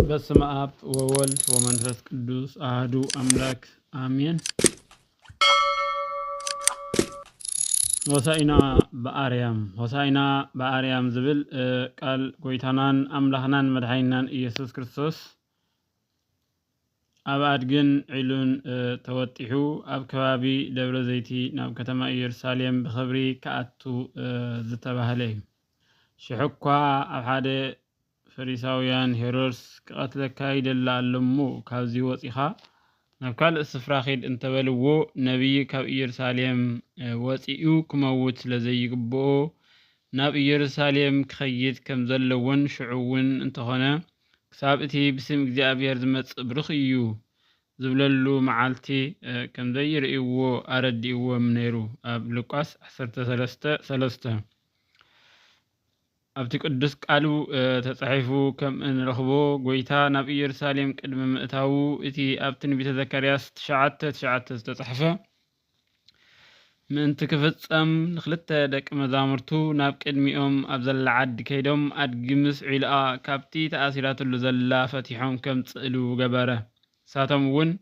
በስመ አብ ወወልድ ወመንፈስ ቅዱስ አሐዱ አምላክ አሜን። ሆሳዕና በአርያም ዝብል ቃል ጎይታናን አምላኽናን መድኃኒናን ኢየሱስ ክርስቶስ ኣብ ኣድግን ዒሉን ተወጢሑ ኣብ ከባቢ ደብረ ዘይቲ ናብ ከተማ ኢየሩሳሌም ብኽብሪ ከኣቱ ዝተባህለ እዩ። ሽዑ እኳ ኣብ ሓደ ፈሪሳውያን ሄሮድስ ክቐትለካ ይደሊ ኣሎ እሞ ካብዚ ወፂኻ ናብ ካልእ ስፍራ ኺድ እንተበልዎ ነቢይ ካብ ኢየሩሳሌም ወፂኡ ክመውት ስለዘይግብኦ ናብ ኢየሩሳሌም ክኸይድ ከም ዘለዎን ሽዑ እውን እንተኾነ ክሳብ እቲ ብስም እግዚኣብሔር ዝመጽእ ብሩኽ እዩ ዝብለሉ መዓልቲ ከም ዘይርእይዎ ኣረዲእዎም ነይሩ። ኣብ ሉቃስ 13:3 ኣብቲ ቅዱስ ቃሉ ተጻሒፉ ከም እንረኽቦ ጎይታ ናብ ኢየሩሳሌም ቅድሚ ምእታው እቲ ኣብ ትንቢተ ዘካርያስ 9:9 ዝተጻሕፈ ምእንቲ ክፍጸም ንኽልተ ደቂ መዛሙርቱ ናብ ቅድሚኦም ኣብ ዘላ ዓዲ ከይዶም ኣድጊ ምስ ዒልኣ ካብቲ ተኣሲራትሉ ዘላ ፈቲሖም ከም ጽእሉ ገበረ። ንሳቶም እውን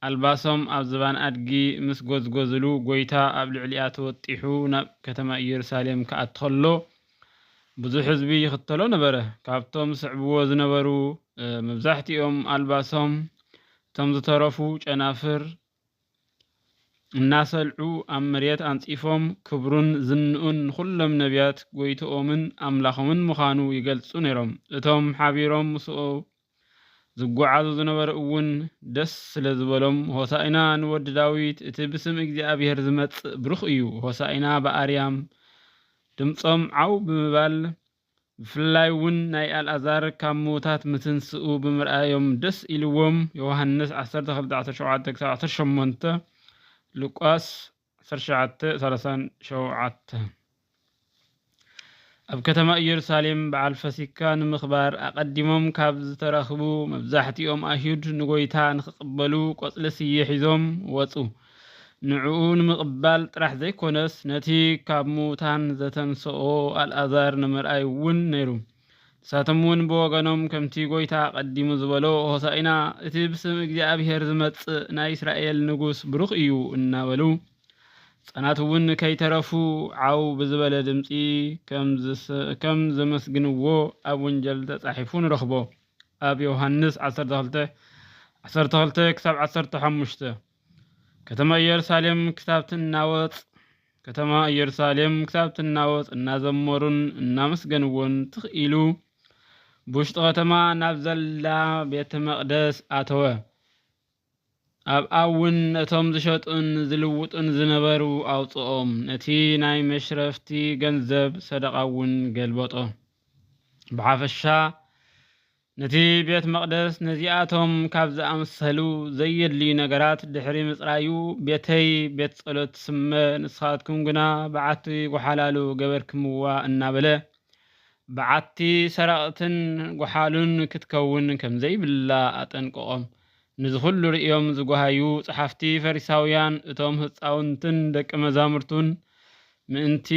ኣልባሶም ኣብ ዝባን ኣድጊ ምስ ጎዝጎዝሉ ጎይታ ኣብ ልዕሊኣ ተወጢሑ ናብ ከተማ ኢየሩሳሌም ክኣቱ ከሎ ብዙሕ ህዝቢ ይኽተሎ ነበረ። ካብቶም ስዕብዎ ዝነበሩ መብዛሕቲኦም ኣልባሶም እቶም ዝተረፉ ጨናፍር እናሰልዑ ኣብ መሬት ኣንጺፎም ክብሩን ዝንኡን ንኹሎም ነቢያት ጎይትኦምን ኣምላኾምን ምዃኑ ይገልጹ ነይሮም። እቶም ሓቢሮም ምስኡ ዝጓዓዙ ዝነበረ እውን ደስ ስለ ዝበሎም ሆሳዕና ንወዲ ዳዊት እቲ ብስም እግዚኣብሔር ዝመጽእ ብሩኽ እዩ፣ ሆሳዕና በኣርያም ድምፆም ዓው ብምባል ብፍላይ እውን ናይ ኣልዓዛር ካብ ምውታት ምትንስኡ ብምርኣዮም ደስ ኢልዎም ዮሃንስ 12:17-18 ሉቃስ 19:37 ኣብ ከተማ ኢየሩሳሌም በዓል ፈሲካ ንምኽባር ኣቐዲሞም ካብ ዝተረኽቡ መብዛሕቲኦም ኣይሁድ ንጎይታ ንኽቕበሉ ቆጽሊ ስየ ሒዞም ወፁ። ንዕኡ ንምቕባል ጥራሕ ዘይኮነስ ነቲ ካብ ምውታን ዘተንስኦ ኣልዓዛር ንምርኣይ እውን ነይሩ። ንሳቶም እውን ብወገኖም ከምቲ ጎይታ ቀዲሙ ዝበሎ ሆሳዕና እቲ ብስም እግዚኣብሔር ዝመጽእ ናይ እስራኤል ንጉስ ብሩኽ እዩ እናበሉ ህፃናት እውን ከይተረፉ ዓው ብዝበለ ድምፂ ከም ዘመስግንዎ ኣብ ወንጀል ተጻሒፉ ንረኽቦ። ኣብ ዮሃንስ 12:12-15 ከተማ ኢየሩሳሌም ክሳብ ትናወጽ እናዘመሩን እናመስገንዎን ትኽኢሉ ብውሽጢ ከተማ ናብ ዘላ ቤተ መቕደስ ኣተወ። ኣብኣ እውን እቶም ዝሸጡን ዝልውጡን ዝነበሩ ኣውፅኦም፣ ነቲ ናይ መሽረፍቲ ገንዘብ ሰደቓ እውን ገልበጦ። ብሓፈሻ ነቲ ቤት መቕደስ ነዚኣቶም ካብ ዝኣመሰሉ ዘየድልዩ ነገራት ድሕሪ ምጽራዩ ቤተይ ቤት ጸሎት ስመ ንስኻትኩም ግና በዓቲ ጓሓላሉ ገበርክምዋ እናበለ በዓቲ ሰራቕትን ጓሓሉን ክትከውን ከም ዘይብላ ኣጠንቅቖም። ንዝኹሉ ርእዮም ዝጓሃዩ ጸሓፍቲ ፈሪሳውያን እቶም ህፃውንትን ደቂ መዛሙርቱን ምእንቲ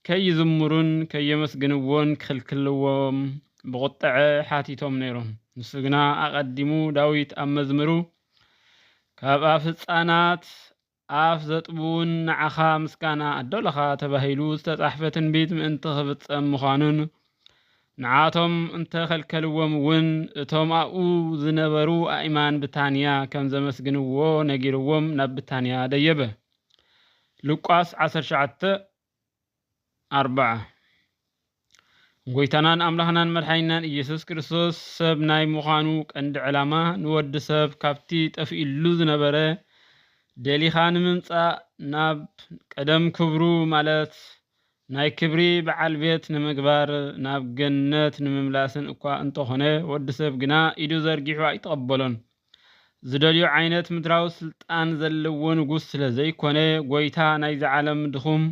ከይዝምሩን ከየመስግንዎን ክልክልዎም ብቁጥዐ ሓቲቶም ነይሮም። ንሱ ግና ኣቐዲሙ ዳዊት ኣብ መዝሙሩ ካብ ኣፍ ህፃናት ኣፍ ዘጥቡውን ንዓኻ ምስጋና ኣዶለኻ ተባሂሉ ዝተጻሕፈ ትንቢት ምእንቲ ክፍጸም ምዃኑን ንዓቶም እንተኸልከልዎም እውን እቶም ኣብኡ ዝነበሩ ኣእማን ብታንያ ከም ዘመስግንዎ ነጊርዎም ናብ ብታንያ ደየበ። ሉቃስ 19:4 ጎይታናን ኣምላኽናን መድኃኒናን ኢየሱስ ክርስቶስ ሰብ ናይ ምዃኑ ቀንዲ ዕላማ ንወዲ ሰብ ካብቲ ጠፊኢሉ ዝነበረ ደሊኻ ንምምጻእ ናብ ቀደም ክብሩ ማለት ናይ ክብሪ በዓል ቤት ንምግባር ናብ ገነት ንምምላስን እኳ እንተኾነ ወዲ ሰብ ግና ኢዱ ዘርጊሑ ኣይተቐበሎን። ዝደልዮ ዓይነት ምድራዊ ስልጣን ዘለዎ ንጉስ ስለ ዘይኮነ ጎይታ ናይዚ ዓለም ድኹም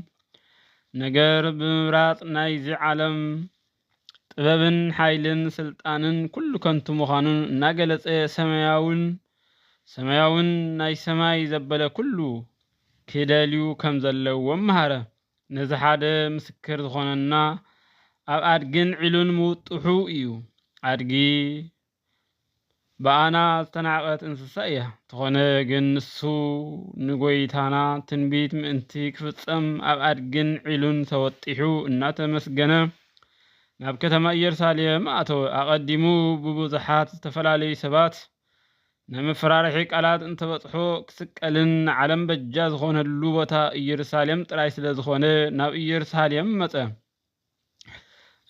ነገር ብምምራጽ ናይዚ ዓለም ጥበብን ሓይልን ስልጣንን ኩሉ ከንቱ ምዃኑን እናገለጸ ሰማያውን ናይ ሰማይ ዘበለ ኩሉ ክደልዩ ከም ዘለዎም መሃረ። ነዚ ሓደ ምስክር ዝኾነና ኣብ ኣድግን ዒሉን ምውጥሑ እዩ። ኣድጊ በአና ዝተናቀት እንስሳ እያ ተኾነ ግን ንሱ ንጎይታና ትንቢት ምእንቲ ክፍጸም ኣብ ኣድግን ዒሉን ተወጢሑ እናተመስገነ ናብ ከተማ ኢየሩሳሌም ኣተወ። ኣቐዲሙ ብብዙሓት ዝተፈላለዩ ሰባት ንመፈራርሒ ቃላት እንተበጽሖ ክስቀልን ዓለም በጃ ዝኾነሉ ቦታ ኢየሩሳሌም ጥራይ ስለ ዝኾነ ናብ ኢየሩሳሌም መጸ።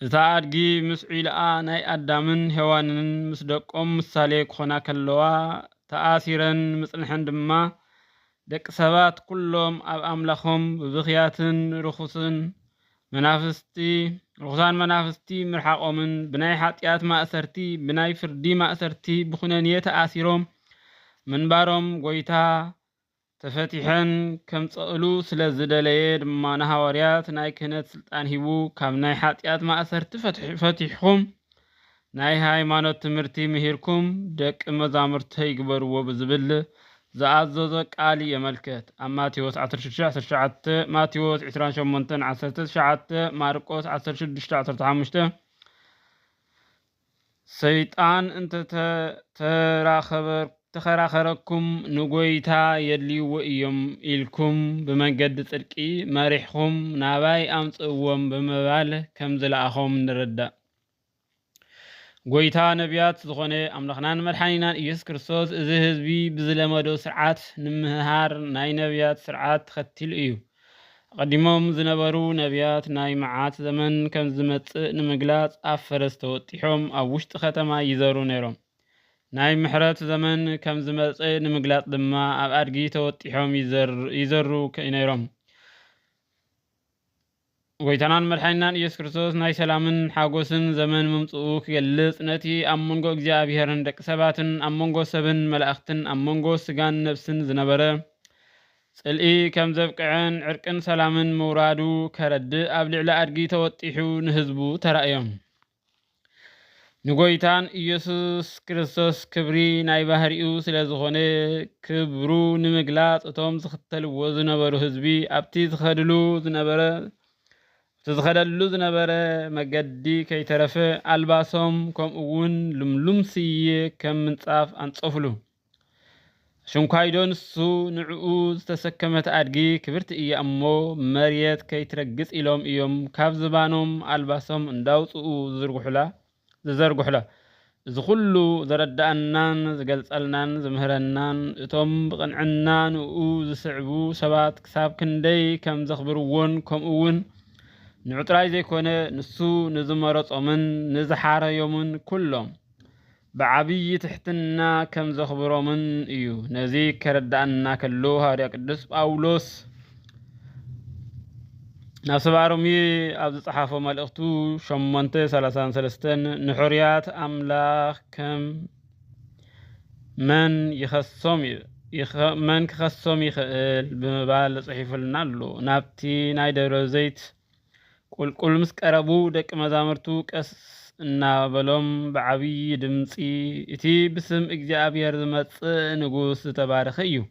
እታ ኣድጊ ምስ ዒልኣ ናይ ኣዳምን ሔዋንን ምስ ደቆም ምሳሌ ክኾና ከለዋ ተኣሲረን ምጽንሐን ድማ ደቂ ሰባት ኩሎም ኣብ ኣምላኾም ብብኽያትን ርኹሳን መናፍስቲ ምርሓቆምን ብናይ ሓጢኣት ማእሰርቲ ብናይ ፍርዲ ማእሰርቲ ብኹነንየ ተኣሲሮም ምንባሮም ጎይታ ተፈቲሐን ከም ጸቕሉ ስለ ዝደለየ ድማ ንሃዋርያት ናይ ክህነት ስልጣን ሂቡ ካብ ናይ ሓጢኣት ማእሰርቲ ፈቲሕኩም ናይ ሃይማኖት ትምህርቲ ምሂርኩም ደቂ መዛሙርተ ይግበርዎ ብዝብል ዝኣዘዞ ቃል የመልክት። ኣብ ማቴዎስ 16:19 ማቴዎስ 28:19 ማርቆስ 16:15 ሰይጣን እንተ ተኸራኸረኩም ንጎይታ የድልይዎ እዮም ኢልኩም ብመንገዲ ጽድቂ መሪሕኩም ናባይ ኣምጽእዎም ብምባል ከም ዝለኣኾም ንርዳእ። ጎይታ ነቢያት ዝኾነ ኣምላኽናን መድሓኒናን ኢየሱስ ክርስቶስ እዚ ህዝቢ ብዝለመዶ ስርዓት ንምምሃር ናይ ነቢያት ስርዓት ተኸቲሉ እዩ። ቀዲሞም ዝነበሩ ነቢያት ናይ መዓት ዘመን ከም ዝመጽእ ንምግላጽ ኣብ ፈረስ ተወጢሖም ኣብ ውሽጢ ከተማ ይዘሩ ነይሮም። ናይ ምሕረት ዘመን ከም ዝመጽእ ንምግላጽ ድማ ኣብ ኣድጊ ተወጢሖም ይዘሩ ነይሮም። ጎይታናን መድሓኒናን ኢየሱስ ክርስቶስ ናይ ሰላምን ሓጎስን ዘመን ምምጽኡ ክገልጽ ነቲ ኣብ መንጎ እግዚኣብሔርን ደቂ ሰባትን ኣብ መንጎ ሰብን መላእኽትን ኣብ መንጎ ስጋን ነፍስን ዝነበረ ጽልኢ ከም ዘብቅዐን ዕርቅን ሰላምን ምውራዱ ከረድእ ኣብ ልዕሊ ኣድጊ ተወጢሑ ንህዝቡ ተራእዮም። ንጎይታን ኢየሱስ ክርስቶስ ክብሪ ናይ ባህሪኡ ስለ ዝኾነ ክብሩ ንምግላጽ እቶም ዝኽተልዎ ዝነበሩ ህዝቢ ኣብቲ ዝኸደሉ ዝነበረ መገዲ ከይተረፈ ኣልባሶም ከምኡውን ልምሉም ስየ ከም ምንጻፍ ኣንጸፍሉ። ሽንኳይዶ ንሱ ንዕኡ ዝተሰከመት ኣድጊ ክብርቲ እያ እሞ መርየት ከይትረግጽ ኢሎም እዮም ካብ ዝባኖም ኣልባሶም እንዳውፅኡ ዝዘርጉሕላ። እዚ ኩሉ ዘረዳእናን ዝገልጸልናን ዝምህረናን እቶም ብቕንዕና ንኡ ዝስዕቡ ሰባት ክሳብ ክንደይ ከም ዘኽብርዎን ከምኡውን ንዑ ጥራይ ዘይኮነ ንሱ ንዝመረጾምን ንዝሓረዮምን ኩሎም ብዓብዪ ትሕትና ከም ዘኽብሮምን እዩ። ነዚ ከረዳእና ከሎ ሃዋርያ ቅዱስ ጳውሎስ ናብ ሰብኣ ሮሚ ኣብ ዝጸሓፎ መልእኽቱ 8:33 ንሑርያት ኣምላኽ ከም መን ክኸሶም ይኽእል ብምባል ጽሒፉልና ኣሎ። ናብቲ ናይ ደብረ ዘይት ቁልቁል ምስ ቀረቡ ደቂ መዛሙርቱ ቀስ እናበሎም ብዓብዪ ድምፂ እቲ ብስም እግዚኣብሔር ዝመጽእ ንጉስ ዝተባረኸ እዩ፣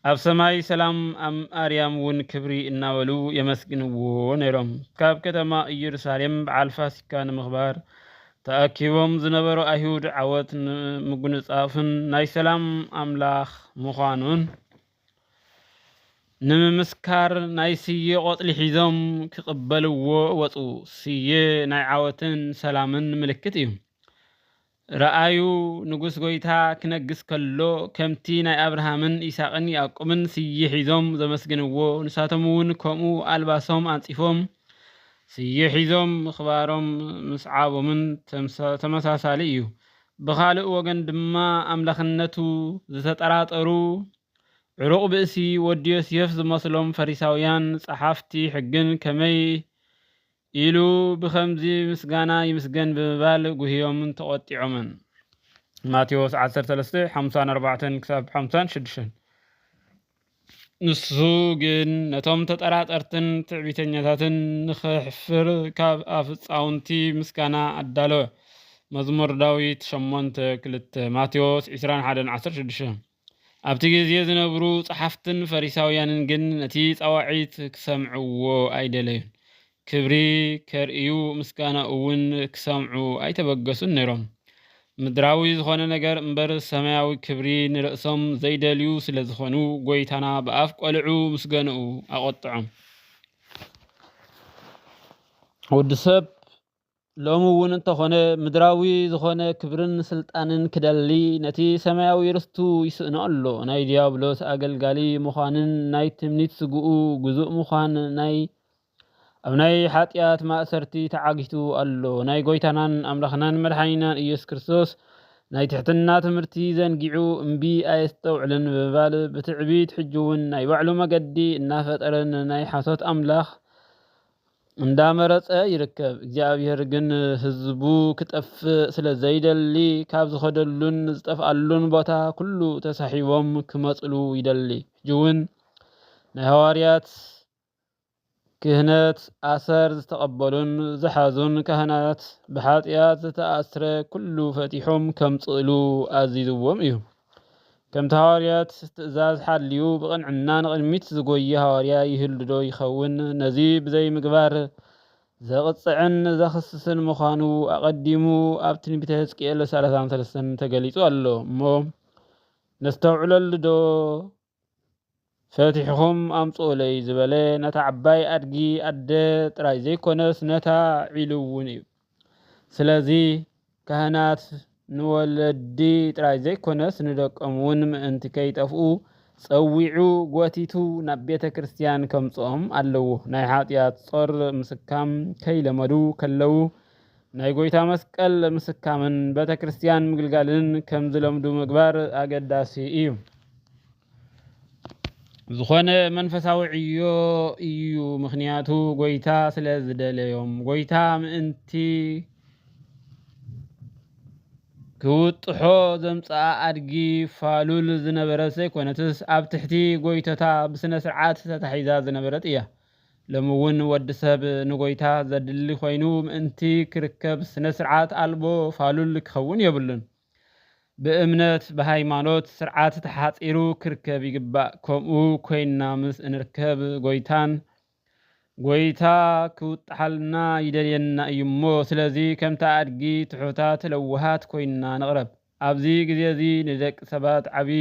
ኣብ ሰማይ ሰላም ኣብ ኣርያም እውን ክብሪ እናበሉ የመስግንዎ ነይሮም። ካብ ከተማ ኢየሩሳሌም በዓል ፋሲካ ንምኽባር ተኣኪቦም ዝነበሩ ኣይሁድ ዓወት ንምጉንጻፍን ናይ ሰላም ኣምላኽ ምዃኑን ንምምስካር ናይ ስየ ቆጽሊ ሒዞም ክቕበልዎ ወፁ። ስየ ናይ ዓወትን ሰላምን ምልክት እዩ። ረኣዩ ንጉስ ጎይታ ክነግስ ከሎ ከምቲ ናይ አብርሃምን ይስሐቅን ያዕቆብን ስየ ሒዞም ዘመስግንዎ ንሳቶም እውን ከምኡ አልባሶም አንጺፎም ስየ ሒዞም ምኽባሮም ምስዓቦምን ተመሳሳሊ እዩ። ብኻልእ ወገን ድማ አምላኽነቱ ዝተጠራጠሩ ዕሩቕ ብእሲ ወዲ ዮሴፍ ዝመስሎም ፈሪሳውያን ጸሓፍቲ ሕግን ከመይ ኢሉ ብኸምዚ ምስጋና ይምስገን ብምባል ጉህዮምን ተቆጢዖምን። ማቴዎስ 13:54-56 ንሱ ግን ነቶም ተጠራጠርትን ትዕቢተኛታትን ንኽሕፍር ካብ ኣፍጻውንቲ ምስጋና ኣዳለወ። መዝሙር ዳዊት 8:2 ማቴዎስ 21:16 ኣብቲ ግዜ ዝነበሩ ጸሓፍትን ፈሪሳውያንን ግን ነቲ ጻዋዒት ክሰምዕዎ ኣይደለዩን። ክብሪ ከርእዩ ምስጋና እውን ክሰምዑ ኣይተበገሱን ነይሮም። ምድራዊ ዝኾነ ነገር እምበር ሰማያዊ ክብሪ ንርእሶም ዘይደልዩ ስለ ዝኾኑ ጎይታና ብኣፍ ቆልዑ ምስ ገንኡ ኣቆጥዖም። ወዲ ሰብ ሎሚ እውን እንተኾነ ምድራዊ ዝኾነ ክብርን ስልጣንን ክደሊ ነቲ ሰማያዊ ርስቱ ይስእኖ ኣሎ። ናይ ዲያብሎስ ኣገልጋሊ ምዃንን ናይ ትምኒት ስግኡ ግዙእ ምዃን ኣብ ናይ ሓጢኣት ማእሰርቲ ተዓጊቱ ኣሎ። ናይ ጎይታናን ኣምላኽናን መድሓኒናን ኢየሱስ ክርስቶስ ናይ ትሕትና ትምህርቲ ዘንጊዑ እምቢ ኣየስተውዕልን ብምባል ብትዕቢት ሕጂ እውን ናይ ባዕሉ መገዲ እናፈጠረን ናይ ሓሶት ኣምላኽ እንዳመረፀ ይርከብ። እግዚአብሔር ግን ህዝቡ ክጠፍእ ስለ ዘይደሊ ካብ ዝኸደሉን ዝጠፍኣሉን ቦታ ኩሉ ተሳሒቦም ክመፅሉ ይደሊ። ሕጂ እውን ናይ ሃዋርያት ክህነት ኣሰር ዝተቐበሉን ዝሓዙን ካህናት ብሓጢኣት ዝተኣስረ ኩሉ ፈቲሖም ከምፅእሉ ኣዚዝዎም እዩ። ከምቲ ሃዋርያት ትእዛዝ ሓልዩ ብቕንዕና ንቕድሚት ዝጎየ ሃዋርያ ይህሉ ዶ ይኸውን? ነዚ ብዘይ ምግባር ዘቕፅዕን ዘኽስስን ምዃኑ ኣቐዲሙ ኣብ ትንቢተ ሕዝቅኤል 33 ተገሊጹ ኣሎ እሞ ነስተውዕለሉ ዶ? ፈቲሕኹም ኣምፅኡለይ ዝበለ ነታ ዓባይ ኣድጊ ኣደ ጥራይ ዘይኮነስ ነታ ዒሉ እውን እዩ። ስለዚ ካህናት ንወለዲ ጥራይ ዘይኮነስ ንደቆም እውን ምእንቲ ከይጠፍኡ ፀዊዑ ጎቲቱ ናብ ቤተ ክርስቲያን ከምፅኦም ኣለዎ። ናይ ሓጢኣት ጾር ምስካም ከይለመዱ ከለው ናይ ጎይታ መስቀል ምስካምን ቤተ ክርስቲያን ምግልጋልን ከም ዝለምዱ ምግባር ኣገዳሲ እዩ። ዝኾነ መንፈሳዊ ዕዮ እዩ። ምክንያቱ ጎይታ ስለ ዝደለዮም ጎይታ ምእንቲ ክውጥሖ ዘምፅኣ ኣድጊ ፋሉል ዝነበረት ዘይኮነትስ ኣብ ትሕቲ ጎይተታ ብስነ ስርዓት ተታሒዛ ዝነበረት እያ። ሎሚ እውን ወዲ ሰብ ንጎይታ ዘድሊ ኮይኑ ምእንቲ ክርከብ ስነ ስርዓት ኣልቦ ፋሉል ክኸውን የብሉን። ብእምነት ብሃይማኖት ስርዓት ተሓፂሩ ክርከብ ይግባእ። ከምኡ ኮይና ምስ እንርከብ ጎይታ ክውጣሓልና ይደልየና እዩ እሞ ስለዚ ከምታ ኣድጊ ትሑታት ለውሃት ኮይና ንቕረብ። ኣብዚ ግዜ እዚ ንደቂ ሰባት ዓብዪ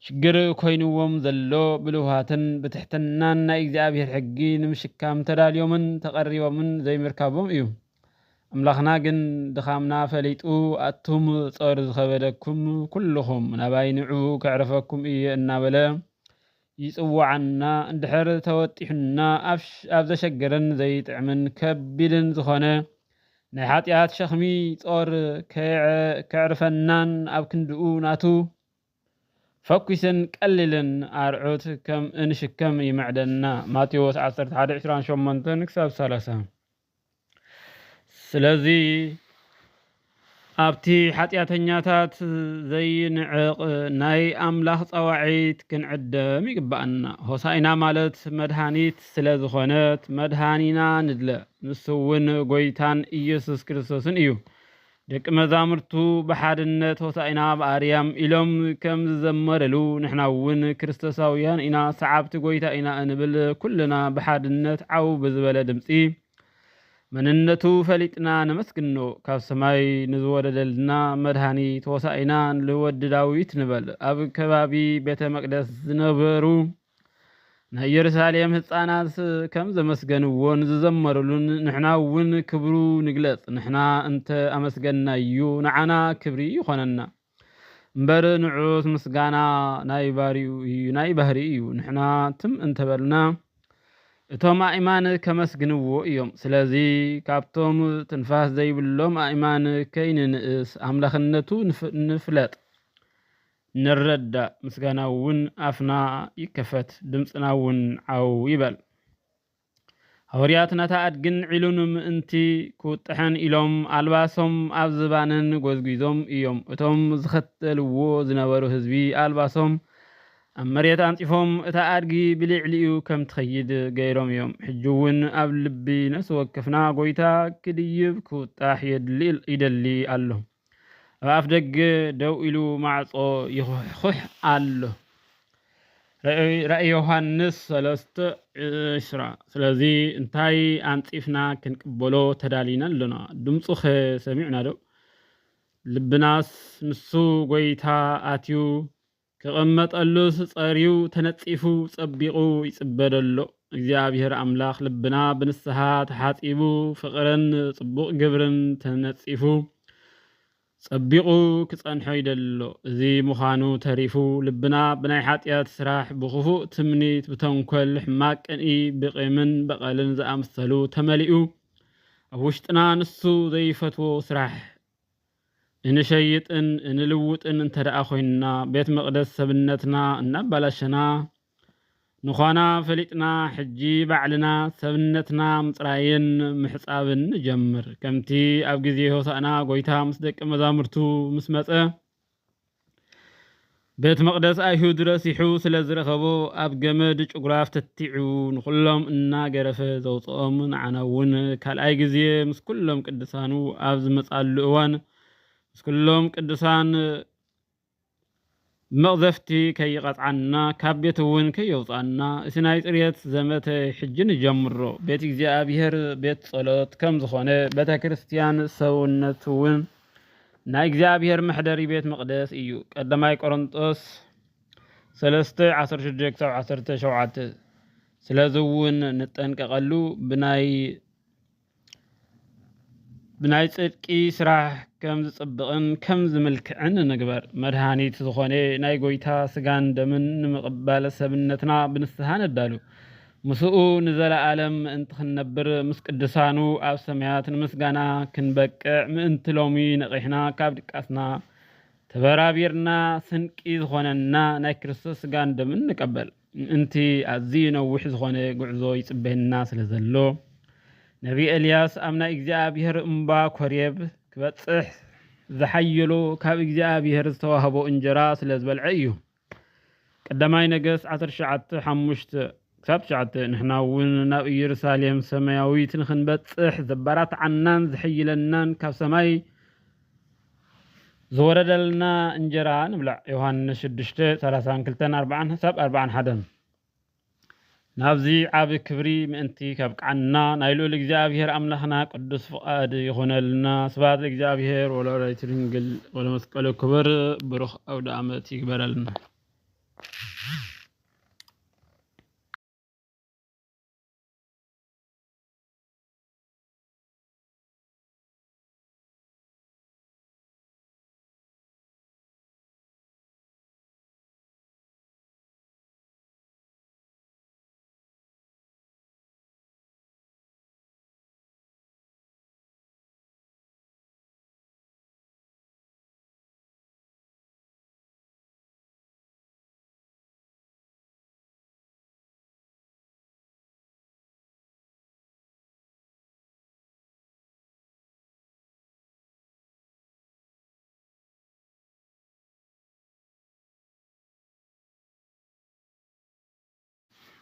ሽግር ኮይንዎም ዘሎ ብልውሃትን ብትሕትናን ናይ እግዚኣብሔር ሕጊ ንምሽካም ተዳልዮምን ተቐሪቦምን ዘይምርካቦም እዩ። ኣምላኽና ግን ድኻምና ፈሊጡ ኣቱም ጾር ዝኸበደኩም ኩልኹም ናባይ ንዑ ከዕረፈኩም እየ እናበለ ይፅዋዓና። እንድሕር ተወጢሑና ኣብ ዘሸገረን ዘይጥዕምን ከቢድን ዝኾነ ናይ ሓጢኣት ሸኽሚ ጾር ከዕርፈናን ኣብ ክንድኡ ናቱ ፈኲስን ቀሊልን ኣርዑት ከም እንሽከም ይምዕደና። ማቴዎስ 11:28-30 ስለዚ ኣብቲ ሓጢኣተኛታት ዘይንዕቕ ናይ ኣምላኽ ጸዋዒት ክንዕደም ይግባአና። ሆሳኢና ማለት መድሃኒት ስለ ዝኾነት መድሃኒና ንድለ ንሱ እውን ጎይታን ኢየሱስ ክርስቶስን እዩ። ደቂ መዛሙርቱ ብሓድነት ሆሳኢና ብኣርያም ኢሎም ከም ዝዘመረሉ ንሕና እውን ክርስቶሳውያን ኢና ሰዓብቲ ጎይታ ኢና እንብል ኩልና ብሓድነት ዓው ብዝበለ ድምፂ መንነቱ ፈሊጥና ነመስግኖ። ካብ ሰማይ ንዝወረደልና መድሃኒት ሆሳኢና ንወዲ ዳዊት ንበል። ኣብ ከባቢ ቤተ መቅደስ ዝነበሩ ናይ ኢየሩሳሌም ህፃናት ከም ዘመስገንዎን ዝዘመሩሉን ንሕና እውን ክብሩ ንግለጽ። ንሕና እንተ ኣመስገናዩ ንዓና ክብሪ ይኾነና እምበር ንዑት ምስጋና ናይ ባህሪ እዩ። ንሕና ትም እንተበልና እቶም ኣእማን ከመስግንዎ እዮም። ስለዚ ካብቶም ትንፋስ ዘይብሎም ኣእማን ከይንንእስ ኣምላኽነቱ ንፍለጥ ንረዳእ። ምስጋና እውን ኣፍና ይከፈት ድምፅና እውን ዓው ይበል። ሃዋርያት ነታ ኣድግን ዒሉን ምእንቲ ክውጥሐን ኢሎም ኣልባሶም ኣብ ዝባንን ጎዝጊዞም እዮም። እቶም ዝኸተልዎ ዝነበሩ ህዝቢ ኣልባሶም ኣብ መሬት ኣንፂፎም እታ ኣድጊ ብልዕሊኡ ከም ትኸይድ ገይሮም እዮም። ሕጂ እውን ኣብ ልቢ ነፍሲ ወከፍና ጎይታ ክድይብ ክውጣሕ ይደሊ ኣሎ። ኣብ ኣፍ ደገ ደው ኢሉ ማዕጾ ይኹሕኩሕ ኣሎ። ራእይ ዮሃንስ 3:20 ስለዚ እንታይ ኣንፂፍና ክንቅበሎ ተዳሊና ኣለና? ድምፁ ኸ ሰሚዕና ዶ? ልብናስ ንሱ ጎይታ አትዩ ከቀመጠሉስ ጸሪው ተነጺፉ ጸቢቁ ይጽበደሎ እግዚአብሔር አምላኽ ልብና ብንስሐ ተሓጺቡ ፍቅርን ጽቡቕ ግብርን ተነጺፉ ጸቢቁ ክጸንሖ ይደሎ እዚ ምዃኑ ተሪፉ ልብና ብናይ ሓጢአት ስራሕ ብኽፉእ ትምኒት ብተንኰል ሕማቅ ቅንኢ ብቂምን በቐልን ዝኣምሰሉ ተመሊኡ ኣብ ውሽጥና ንሱ ዘይፈትዎ ስራሕ እንሸይጥን እንልውጥን እንተደኣ ኮይንና ቤት መቕደስ ሰብነትና እናባላሸና ንዃና ፈሊጥና ሕጂ ባዕልና ሰብነትና ምጽራይን ምሕጻብን ንጀምር ከምቲ ኣብ ግዜ ሆሳዕና ጎይታ ምስ ደቂ መዛሙርቱ ምስ መጸ ቤት መቕደስ ኣይሁድ ረሲሑ ስለ ዝረኸቦ ኣብ ገመድ ጭጉራፍ ተቲዑ ንኹሎም እናገረፈ ዘውፅኦም ንዓና እውን ካልኣይ ግዜ ምስ ኩሎም ቅዱሳኑ ኣብ ዝመጻሉ እዋን ምስ ኩሎም ቅዱሳን መቕዘፍቲ ከይቐጽዓና ካብ ቤት እውን ከየውፃና እቲ ናይ ጽሬት ዘመተ ሕጂ ንጀምሮ ቤት እግዚኣብሔር ቤት ጸሎት ከም ዝኾነ ቤተ ክርስቲያን ሰውነት እውን ናይ እግዚኣብሔር መሕደሪ ቤት መቕደስ እዩ ቀዳማይ ቆሮንጦስ 3:16-17 ስለዚ እውን ንጠንቀቐሉ ብናይ ጽድቂ ስራሕ ከም ዝጽብቕን ከም ዝምልክዕን ንግበር መድሃኒት ዝኾነ ናይ ጎይታ ስጋን ደምን ንምቕባል ሰብነትና ብንስሐ ነዳሉ ምስኡ ንዘለዓለም ምእንቲ ክንነብር ምስ ቅዱሳኑ ኣብ ሰማያት ንምስጋና ክንበቅዕ ምእንቲ ሎሚ ነቒሕና ካብ ድቃስና ተበራቢርና ስንቂ ዝኾነና ናይ ክርስቶስ ስጋን ደምን ንቀበል ምእንቲ ኣዝዩ ነዊሕ ዝኾነ ጉዕዞ ይጽበየና ስለ ዘሎ ነቢ ኤልያስ ኣብ ናይ እግዚኣብሔር እምባ ኮሬብ ክበጽሕ ዝሓየሎ ካብ እግዚኣብሔር ዝተዋህቦ እንጀራ ስለ ዝበልዐ እዩ ቀዳማይ ነገሥት 19:5-9 ንሕና እውን ናብ ኢየሩሳሌም ሰማያዊት ንኽንበጽሕ ዘባራትዓናን ዝሕይለናን ካብ ሰማይ ዝወረደልና እንጀራ ንብላዕ ዮሐንስ 6:32-41 ናብዚ ዓብ ክብሪ ምእንቲ ከብቃዕና ናይ ልዑል እግዚአብሔር አምላኽና ቅዱስ ፍቃድ ይኾነልና ስብሐት ለእግዚአብሔር ወለወላዲቱ ድንግል ወለመስቀሉ ክብር ብሩኽ አውደ ዓመት ይግበረልና።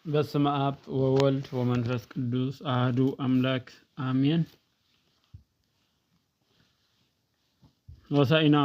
በስመ አብ ወወልድ ወመንፈስ ቅዱስ አሐዱ አምላክ አሜን። ሆሳዕና